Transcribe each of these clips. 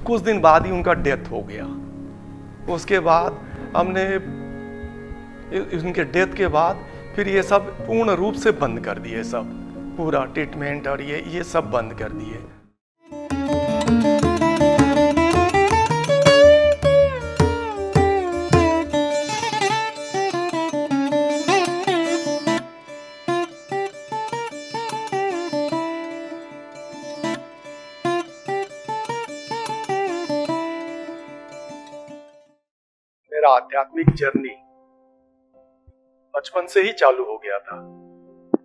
कुछ दिन बाद ही उनका डेथ हो गया। उसके बाद हमने उनके डेथ के बाद फिर ये सब पूर्ण रूप से बंद कर दिए, सब पूरा ट्रीटमेंट और ये सब बंद कर दिए। मेरा आध्यात्मिक जर्नी बचपन से ही चालू हो गया था।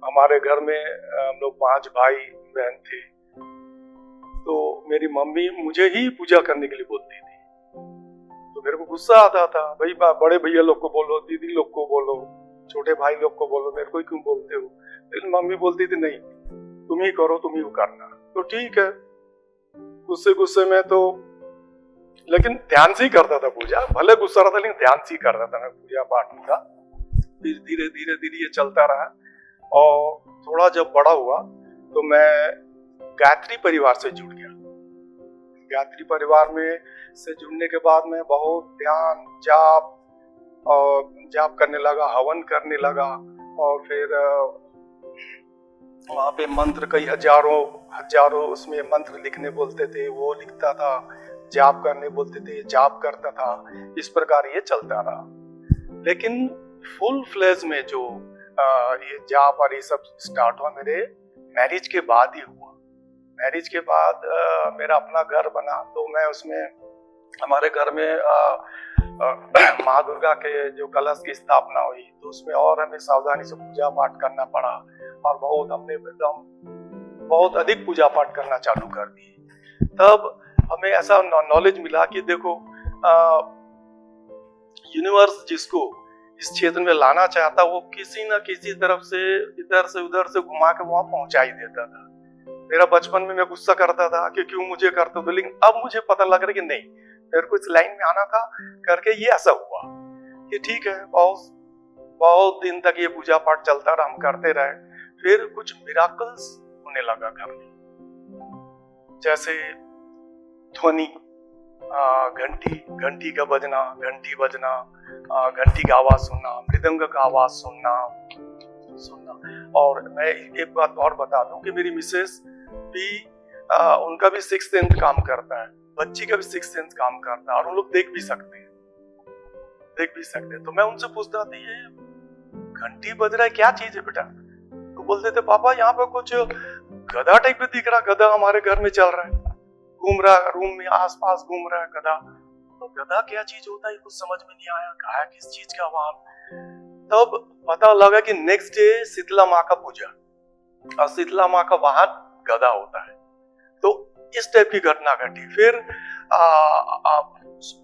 हमारे घर में हम लोग 5 भाई बहन थे, तो मेरी मम्मी मुझे ही पूजा करने के लिए बोलती थी। तो मेरे को गुस्सा आता था, भाई बड़े भैया लोग को बोलो, दीदी लोग को बोलो, छोटे भाई लोग को बोलो, मेरे को ही क्यों बोलते हो। लेकिन मम्मी बोलती थी नहीं, तुम ही करो, तुम ही करना। तो ठीक है, गुस्से में तो लेकिन ध्यान से ही करता था पूजा, भले गुस्सा रहा था लेकिन ध्यान से ही करता था मैं पूजा पाठ का। फिर धीरे धीरे ये चलता रहा और थोड़ा जब बड़ा हुआ तो मैं गायत्री परिवार से जुड़ गया। गायत्री परिवार में से जुड़ने के बाद मैं बहुत ध्यान जाप करने लगा, हवन करने लगा। और फिर वहाँ पे मंत्र कई हजारों उसमें मंत्र लिखने बोलते थे, वो लिखता था। जाप करने बोलते थे, जाप करता था। इस प्रकार ये चलता रहा। लेकिन फुल फ्लेज में जो ये जाप और ये सब स्टार्ट हुआ मेरे मैरिज के बाद ही हुआ। मैरिज के बाद मेरा अपना घर बना, तो मैं उसमें हमारे घर में माँ दुर्गा के जो कलश की स्थापना हुई, तो उसमें और हमें सावधानी से पूजा पाठ करना पड़ा और हमने एकदम बहुत अधिक पूजा पाठ करना चालू कर दी। तब हमें ऐसा नॉलेज मिला कि देखो, यूनिवर्स जिसको इस क्षेत्र में लाना चाहता, वो किसी न किसी तरफ से इधर से उधर से घुमा के वहां पहुंचा ही देता था। मेरा बचपन में मैं गुस्सा करता था कि क्यों मुझे करते थे, लेकिन अब मुझे पता लग रहा है कि नहीं, मेरे को इस लाइन में आना था करके ये ऐसा हुआ कि ठीक है। बहुत दिन तक ये पूजा पाठ चलता रहा, हम करते रहे। फिर कुछ मिराकल्स होने लगा घर में, जैसे ध्वनि, घंटी का बजना, घंटी का आवाज सुनना, मृदंग का आवाज सुनना। और मैं एक बात और बता दूं कि मेरी मिसेस भी उनका भी 6th सेंस काम करता है, बच्ची का भी 6th सेंस काम करता है, और वो लोग देख भी सकते हैं। तो मैं उनसे पूछता था, ये घंटी बज रहा है, क्या चीज है बेटा? तो बोलते थे, पापा यहाँ पे कुछ गधा टाइप में दिख रहा, गधा हमारे घर में चल रहा है, घूम रहा है, रूम में आसपास घूम रहा है गधा। तो गधा क्या चीज होता है, कुछ समझ में नहीं आया, कहा किस चीज का वहां। तब पता लगा कि नेक्स्ट डे शीतला माँ का पूजा, और शीतला माँ का वहां गधा होता है। तो इस टाइप की घटना घटी। फिर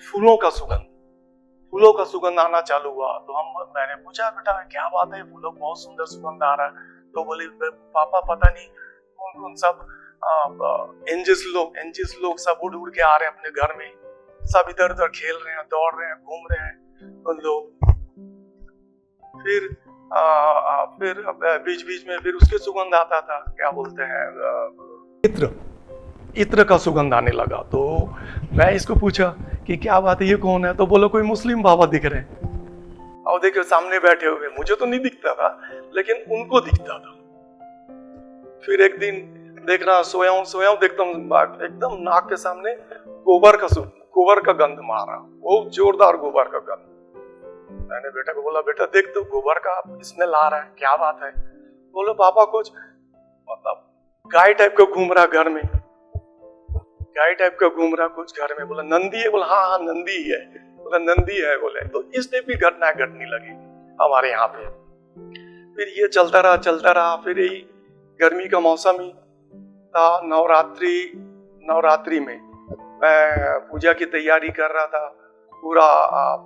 फूलों का सुगंध आना चालू हुआ। तो मैंने पूछा, बेटा क्या बात है, फूलों बहुत सुंदर सुगंध आ रहा है। तो बोले, पापा पता नहीं कौन सब एंजल्स लोग सब उड़ के आ रहे हैं अपने घर में, सब इधर उधर खेल रहे हैं, दौड़ रहे हैं, घूम रहे हैं उन लोग। फिर बीच में फिर उसके सुगंध आता था, क्या बोलते हैं, इत्र का सुगंध आने लगा। तो मैं इसको पूछा कि क्या बात है, ये कौन है? तो बोलो कोई मुस्लिम बाबा दिख रहे हैं। और देखो सामने बैठे हुए, मुझे तो नहीं दिखता था लेकिन उनको दिखता था। फिर एक दिन देख रहा, सोया देखता हूँ, एकदम नाक के सामने गोबर का गंध मारा, बहुत जोरदार गोबर का गंध। मैंने बेटा को बोला, बेटा देख तो गोबर का स्मेल आ रहा है, क्या बात है? बोलो पापा कुछ मतलब गाय टाइप का घूम रहा घर में, कुछ घर में। बोला नंदी है? बोला हाँ नंदी है। बोला नंदी है, बोले। तो इस टाइप की घटना घटने लगी हमारे यहाँ पे। फिर ये चलता रहा। फिर यही गर्मी का मौसम ही था। नवरात्रि में मैं पूजा की तैयारी कर रहा था। पूरा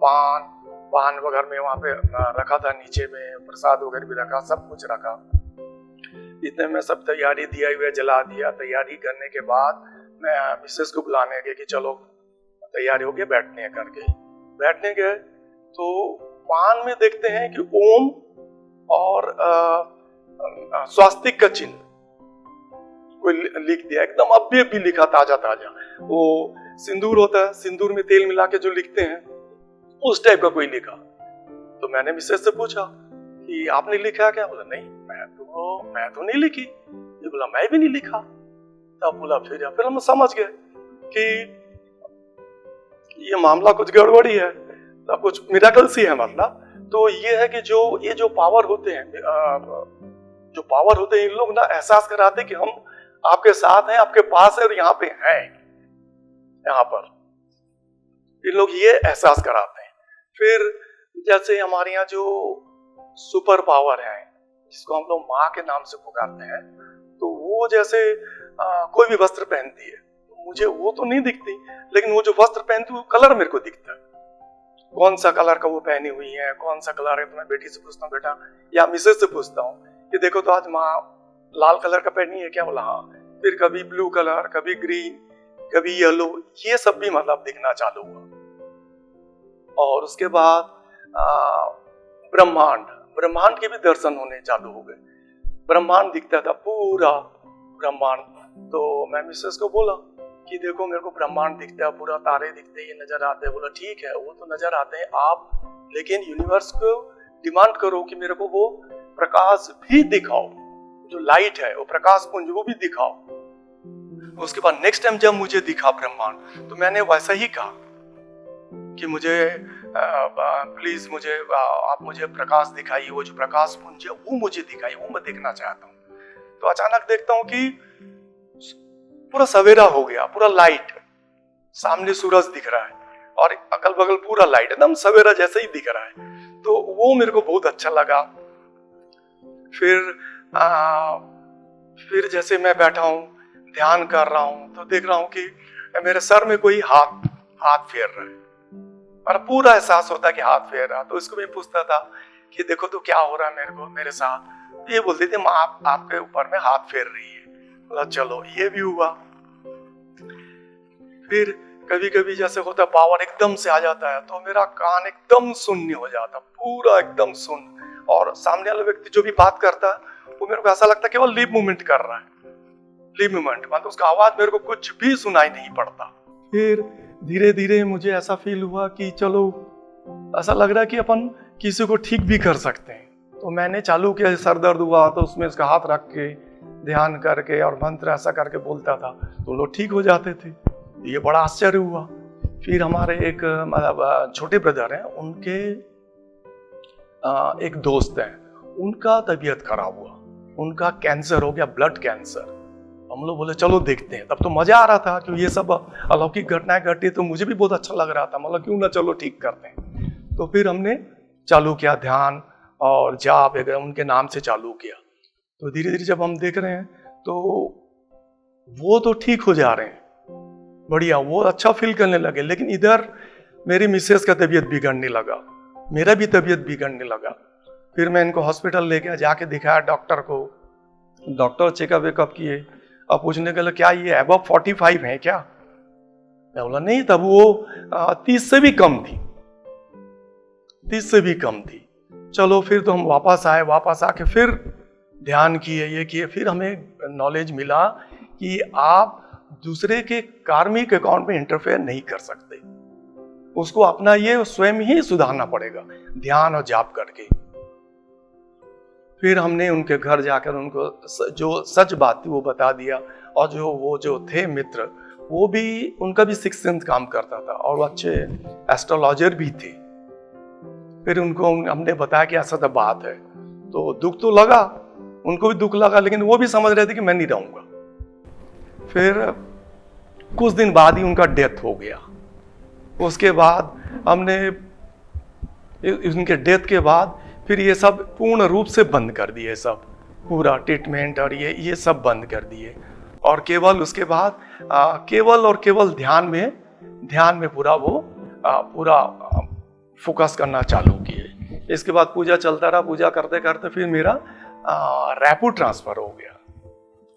पान वगैरह में वहां पे रखा था, नीचे में प्रसाद वगैरह भी रखा, सब कुछ रखा। इतने में सब तैयारी दिया हुआ जला दिया। तैयारी करने के बाद मैं मिसेस को बुलाने गए कि चलो तैयारी हो गई, बैठने गए तो पान में देखते हैं कि ओम और स्वास्तिक का चिन्ह कोई लिख दिया एकदम अभी भी लिखा ताजा ताजा। वो सिंदूर होता है, सिंदूर में तेल मिला के जो लिखते हैं उस टाइप का कोई लिखा। तो मैंने मिसेस से पूछा कि आपने लिखा क्या? बोला नहीं मैं तो नहीं लिखी। ये बोला मैं भी नहीं लिखा। तब बोला फिर हम समझ गए कि ये मामला कुछ गड़बड़ी है, तब कुछ मिराकल सी है मतलब। तो ये है कि ये जो पावर होते हैं, इन लोग ना एहसास कराते हैं कि हम आपके साथ हैं, आपके पास है और यहाँ पे हैं। यहाँ पर इन लोग ये एहसास कराते हैं। फिर जैसे हमारे यहाँ जो सुपर पावर है जिसको हम लोग माँ के नाम से पुकारते हैं, तो वो जैसे कोई भी वस्त्र पहनती है, मुझे वो तो नहीं दिखती, लेकिन वो जो वस्त्र पहनती है वो कलर मेरे को दिखता है। कौन सा कलर का वो पहनी हुई है, कौन सा कलर है। तो मैं बेटी से पूछता हूँ बेटा, या मिसेज से पूछता हूँ कि देखो तो आज माँ लाल कलर का पहनी है क्या? बोला हाँ। फिर कभी ब्लू कलर, कभी ग्रीन, कभी येलो, ये सब भी मतलब दिखना चालू हुआ। और उसके बाद ब्रह्मांड के भी दर्शन होने चालू हो गए। ब्रह्मांड दिखता था, पूरा ब्रह्मांड। तो मैं मिसेस को बोला कि देखो मेरे को ब्रह्मांड दिखता है, पूरा तारे दिखते हैं, ये नजर आते हैं। बोला ठीक है वो तो नजर आते हैं आप, लेकिन यूनिवर्स को डिमांड करो कि मेरे को वो प्रकाश भी दिखाओ, जो लाइट है वो प्रकाश पुंज वो भी दिखाओ। उसके बाद नेक्स्ट टाइम जब मुझे दिखा ब्रह्मांड, तो मैंने वैसा ही कहा कि मुझे प्लीज आप मुझे प्रकाश दिखाइए, वो जो प्रकाश पुंज है वो मुझे दिखाइए, वो मैं देखना चाहता हूँ। तो अचानक देखता हूँ कि पूरा सवेरा हो गया, पूरा लाइट, सामने सूरज दिख रहा है और अगल बगल पूरा लाइट, एकदम सवेरा जैसे ही दिख रहा है। तो वो मेरे को बहुत अच्छा लगा। फिर जैसे मैं बैठा हूँ ध्यान कर रहा हूँ, तो देख रहा हूँ कि मेरे सर में कोई हाथ फेर रहा है और पूरा एहसास होता है कि हाथ फेर रहा। तो इसको मैं पूछता था कि देखो तो क्या हो रहा है मेरे साथ। ये बोलती थी माँ आपके ऊपर में हाथ फेर रही है। बोला चलो ये भी हुआ। फिर कभी कभी जैसे होता पावर एकदम से आ जाता है, तो मेरा कान एकदम शून्य हो जाता, पूरा एकदम सुन। और सामने वाला व्यक्ति जो भी बात करता है वो मेरे को ऐसा लगता है केवल लिप मूवमेंट कर रहा है, लिप मूवमेंट, मतलब उसका आवाज मेरे को कुछ भी सुनाई नहीं पड़ता। फिर धीरे धीरे मुझे ऐसा फील हुआ कि चलो ऐसा लग रहा है कि अपन किसी को ठीक भी कर सकते हैं। तो मैंने चालू किया, सर दर्द हुआ तो उसमें इसका हाथ रख के ध्यान करके और मंत्र ऐसा करके बोलता था तो लोग ठीक हो जाते थे। ये बड़ा आश्चर्य हुआ। फिर हमारे एक मतलब छोटे ब्रदर हैं, उनके एक दोस्त हैं, उनका तबीयत खराब हुआ, उनका कैंसर हो गया, ब्लड कैंसर। हम लोग बोले चलो देखते हैं। तब तो मजा आ रहा था क्योंकि ये सब अलौकिक घटनाएं घटी, तो मुझे भी बहुत अच्छा लग रहा था, मतलब क्यों ना चलो ठीक करते हैं। तो फिर हमने चालू किया ध्यान और जाप उनके नाम से चालू किया। तो धीरे धीरे जब हम देख रहे हैं तो वो तो ठीक हो जा रहे हैं, बढ़िया, वो अच्छा फील करने लगे। लेकिन इधर मेरी मिसेस का तबीयत बिगड़ने लगा, मेरा भी तबीयत बिगड़ने लगा। फिर मैं इनको हॉस्पिटल ले गया, जाके दिखाया डॉक्टर को। डॉक्टर चेकअप वेकअप किए, अब पूछने के लिए क्या ये अबव 45 है क्या? मैं बोला नहीं, तब वो 30 से भी कम थी, 30 से भी कम थी। चलो फिर तो हम वापस आए, वापस आके फिर ध्यान किए, ये किए। फिर हमें नॉलेज मिला कि आप दूसरे के कार्मिक अकाउंट में इंटरफेयर नहीं कर सकते, उसको अपना ये स्वयं ही सुधारना पड़ेगा ध्यान और जाप करके। फिर हमने उनके घर जाकर उनको जो सच बात थी वो बता दिया, और जो थे मित्र, वो भी, उनका भी सिक्स्थ सेंस काम करता था और वो अच्छे एस्ट्रोलॉजर भी थे। फिर उनको हमने बताया कि ऐसा तो बात है, तो दुख तो लगा, उनको भी दुख लगा, लेकिन वो भी समझ रहे थे कि मैं नहीं रहूंगा। फिर कुछ दिन बाद ही उनका डेथ हो गया। उसके बाद हमने उनके डेथ के बाद फिर ये सब पूर्ण रूप से बंद कर दिए, सब पूरा ट्रीटमेंट और ये सब बंद कर दिए, और केवल उसके बाद केवल और केवल ध्यान में पूरा पूरा फोकस करना चालू किए। इसके बाद पूजा चलता रहा, पूजा करते करते फिर मेरा रायपुर ट्रांसफर हो गया।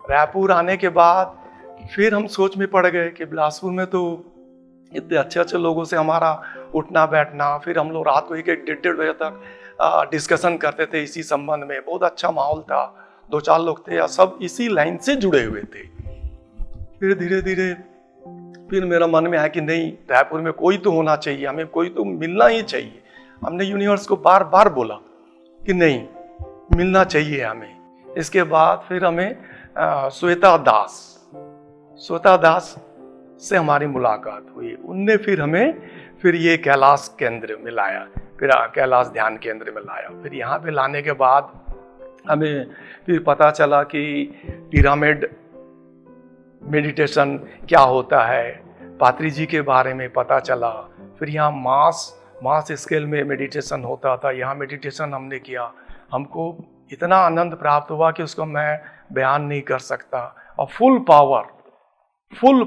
रायपुर आने के बाद फिर हम सोच में पड़ गए कि बिलासपुर में तो इतने अच्छे अच्छे लोगों से हमारा उठना बैठना, फिर हम लोग रात को 1-1 बजे तक डिस्कशन करते थे इसी संबंध में, बहुत अच्छा माहौल था, 2-4 लोग थे, सब इसी लाइन से जुड़े हुए थे। फिर धीरे धीरे फिर मेरा मन में आया कि नहीं, रायपुर में कोई तो होना चाहिए, हमें कोई तो मिलना ही चाहिए। हमने यूनिवर्स को बार बार बोला कि नहीं, मिलना चाहिए हमें। इसके बाद फिर हमें श्वेता दास से हमारी मुलाकात हुई। उनने फिर हमें फिर ये कैलाश केंद्र में लाया, फिर कैलाश ध्यान केंद्र में लाया। फिर यहाँ पे लाने के बाद हमें फिर पता चला कि पिरामिड मेडिटेशन क्या होता है, पात्री जी के बारे में पता चला। फिर यहाँ मास स्केल में मेडिटेशन होता था, यहाँ मेडिटेशन हमने किया। हमको इतना आनंद प्राप्त हुआ कि उसको मैं बयान नहीं कर सकता। और फुल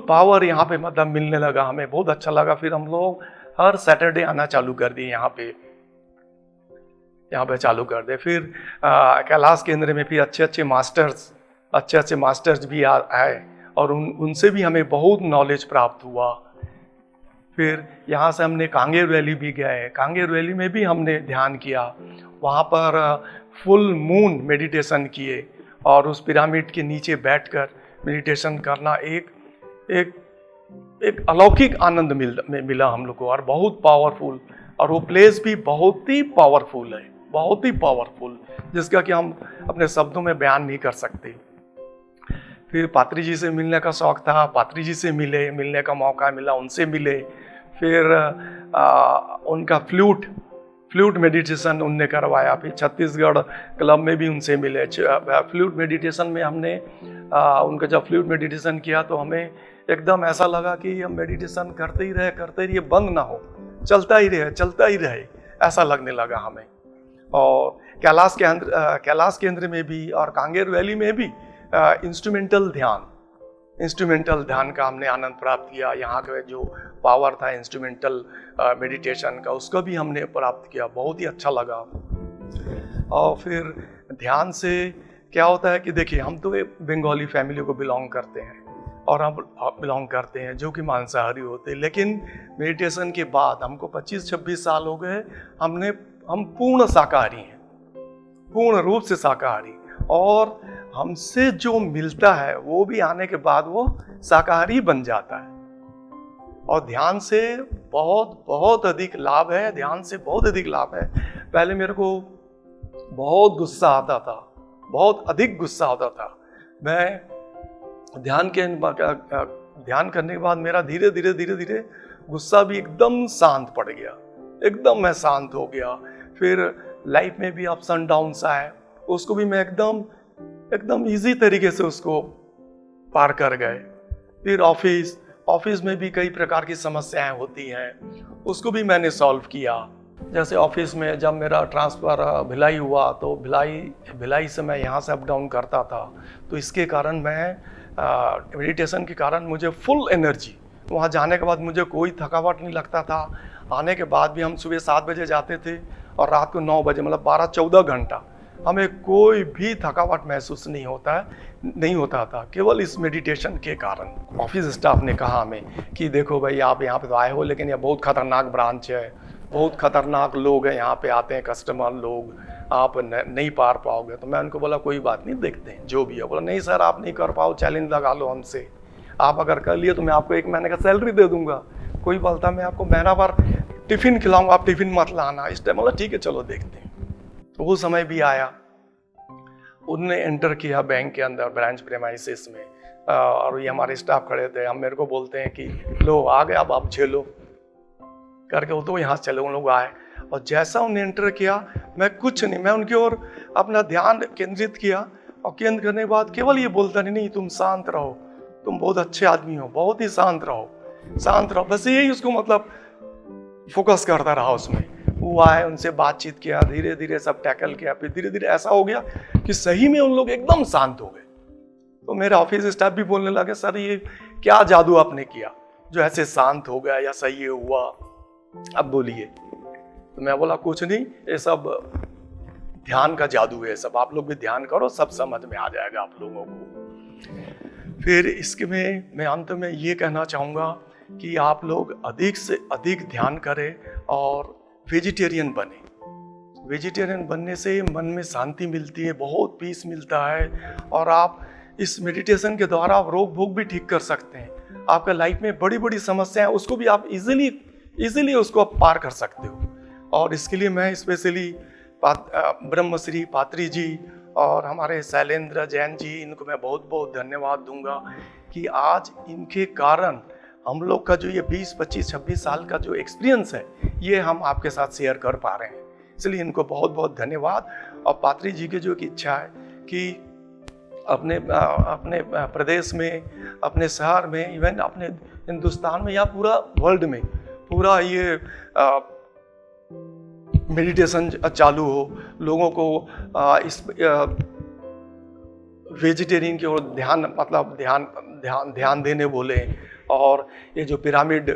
पावर यहाँ पे मतलब मिलने लगा, हमें बहुत अच्छा लगा। फिर हम लोग हर सैटरडे आना चालू कर दिए यहाँ पे चालू कर दे। फिर कैलाश केंद्र में फिर अच्छे अच्छे मास्टर्स भी आए और उनसे भी हमें बहुत नॉलेज प्राप्त हुआ। फिर यहाँ से हमने कांगेर वैली भी गए, कांगेर वैली में भी हमने ध्यान किया। वहाँ पर फुल मून मेडिटेशन किए और उस पिरामिड के नीचे बैठकर मेडिटेशन करना एक अलौकिक आनंद मिला हम लोग को, और बहुत पावरफुल। और वो प्लेस भी बहुत ही पावरफुल है, जिसका कि हम अपने शब्दों में बयान नहीं कर सकते। फिर पात्री जी से मिलने का शौक था, पात्री जी से मिलने का मौका मिला, उनसे मिले। फिर उनका फ्लूट मेडिटेशन उनने करवाया। फिर छत्तीसगढ़ क्लब में भी उनसे मिले। फ्लूट मेडिटेशन में हमने उनका जब फ्लूट मेडिटेशन किया तो हमें एकदम ऐसा लगा कि हम मेडिटेशन करते ही रहे, बंद ना हो, चलता ही रहे, ऐसा लगने लगा हमें। और कैलाश केंद्र में भी और कांगेर वैली में भी इंस्ट्रूमेंटल ध्यान का हमने आनंद प्राप्त किया। यहाँ का जो पावर था इंस्ट्रूमेंटल मेडिटेशन का, उसका भी हमने प्राप्त किया, बहुत ही अच्छा लगा। और फिर ध्यान से क्या होता है कि देखिए, हम तो एक बंगाली फैमिली को बिलोंग करते हैं और हम बिलोंग करते हैं जो कि मांसाहारी होते हैं, लेकिन मेडिटेशन के बाद हमको 25-26 साल हो गए, हम पूर्ण शाकाहारी हैं, पूर्ण रूप से शाकाहारी। और हमसे जो मिलता है वो भी आने के बाद वो शाकाहारी बन जाता है। और ध्यान से बहुत अधिक लाभ है, पहले मेरे को बहुत गुस्सा आता था, बहुत अधिक गुस्सा आता था। मैं ध्यान करने के बाद मेरा धीरे धीरे गुस्सा भी एकदम शांत पड़ गया, एकदम मैं शांत हो गया। फिर लाइफ में भी अप्स एंड डाउन्स आए, उसको भी मैं एकदम इजी तरीके से उसको पार कर गए। फिर ऑफिस में भी कई प्रकार की समस्याएं होती हैं, उसको भी मैंने सॉल्व किया। जैसे ऑफिस में जब मेरा ट्रांसफ़र भिलाई हुआ तो भिलाई से मैं यहाँ से अप डाउन करता था, तो इसके कारण मैं मेडिटेशन के कारण मुझे फुल एनर्जी, वहाँ जाने के बाद मुझे कोई थकावट नहीं लगता था। आने के बाद भी हम सुबह 7 बजे जाते थे और रात को 9 बजे, मतलब 12-14 घंटा हमें कोई भी थकावट महसूस नहीं होता था, केवल इस मेडिटेशन के कारण। ऑफिस स्टाफ ने कहा हमें कि देखो भाई, आप यहाँ पे तो आए हो, लेकिन यह बहुत खतरनाक ब्रांच है, बहुत खतरनाक लोग हैं यहाँ पे आते हैं, कस्टमर लोग, आप नहीं पार पाओगे। तो मैं उनको बोला कोई बात नहीं, देखते हैं जो भी है। बोला नहीं सर, आप नहीं कर पाओ, चैलेंज लगा लो हमसे, आप अगर कर लिए तो मैं आपको 1 महीने का सैलरी दे दूंगा। कोई बोलता मैं आपको महीना भर टिफिन खिलाऊंगा, आप टिफिन मत लाना। इस टाइम बोला ठीक है चलो देखते हैं। तो वो समय भी आया, उनने एंटर किया बैंक के अंदर, ब्रांच प्रेमाइसिस में, और ये हमारे स्टाफ खड़े थे। हम मेरे को बोलते हैं कि लो आ गए, अब आप झेलो करके। वो तो यहाँ से चले, उन लोग आए और जैसा उन्हें एंटर किया, मैं कुछ नहीं, मैं उनकी ओर अपना ध्यान केंद्रित किया। और केंद्र करने के बाद केवल ये बोलता नहीं तुम शांत रहो, तुम बहुत अच्छे आदमी हो, बहुत ही शांत रहो, बस यही उसको मतलब फोकस करता रहा उसमें। वो आए, उनसे बातचीत किया, धीरे धीरे सब टैकल किया। फिर धीरे धीरे ऐसा हो गया कि सही में उन लोग एकदम शांत हो गए। तो मेरे ऑफिस स्टाफ भी बोलने लगे सर ये क्या जादू आपने किया जो ऐसे शांत हो गया, या सही हुआ, अब बोलिए। तो मैं बोला कुछ नहीं, ये सब ध्यान का जादू है, सब आप लोग भी ध्यान करो, सब समझ में आ जाएगा आप लोगों को। फिर इसके में मैं अंत में ये कहना चाहूँगा कि आप लोग अधिक से अधिक ध्यान करें और वेजिटेरियन बने। वेजिटेरियन बनने से मन में शांति मिलती है, बहुत पीस मिलता है, और आप इस मेडिटेशन के द्वारा आप रोग भोग भी ठीक कर सकते हैं। आपका लाइफ में बड़ी बड़ी समस्याएं उसको भी आप इजीली उसको आप पार कर सकते हो। और इसके लिए मैं स्पेशली ब्रह्मश्री पात्री जी और हमारे शैलेंद्र जैन जी, इनको मैं बहुत बहुत धन्यवाद दूंगा कि आज इनके कारण हम लोग का जो ये 20, 25, 26 साल का जो एक्सपीरियंस है ये हम आपके साथ शेयर कर पा रहे हैं। इसलिए इनको बहुत बहुत धन्यवाद। और पात्री जी की जो एक इच्छा है कि अपने प्रदेश में, अपने शहर में, इवन अपने हिंदुस्तान में या पूरा वर्ल्ड में पूरा ये मेडिटेशन चालू हो, लोगों को इस वेजिटेरियन की ओर ध्यान देने बोले। और ये जो पिरामिड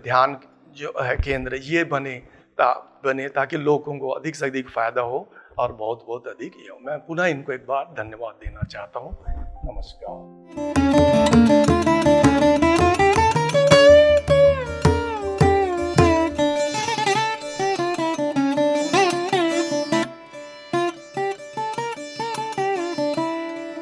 ध्यान जो है केंद्र ये बने ताकि लोगों को अधिक से अधिक फायदा हो और बहुत बहुत अधिक ये हो। मैं पुनः इनको एक बार धन्यवाद देना चाहता हूँ। नमस्कार।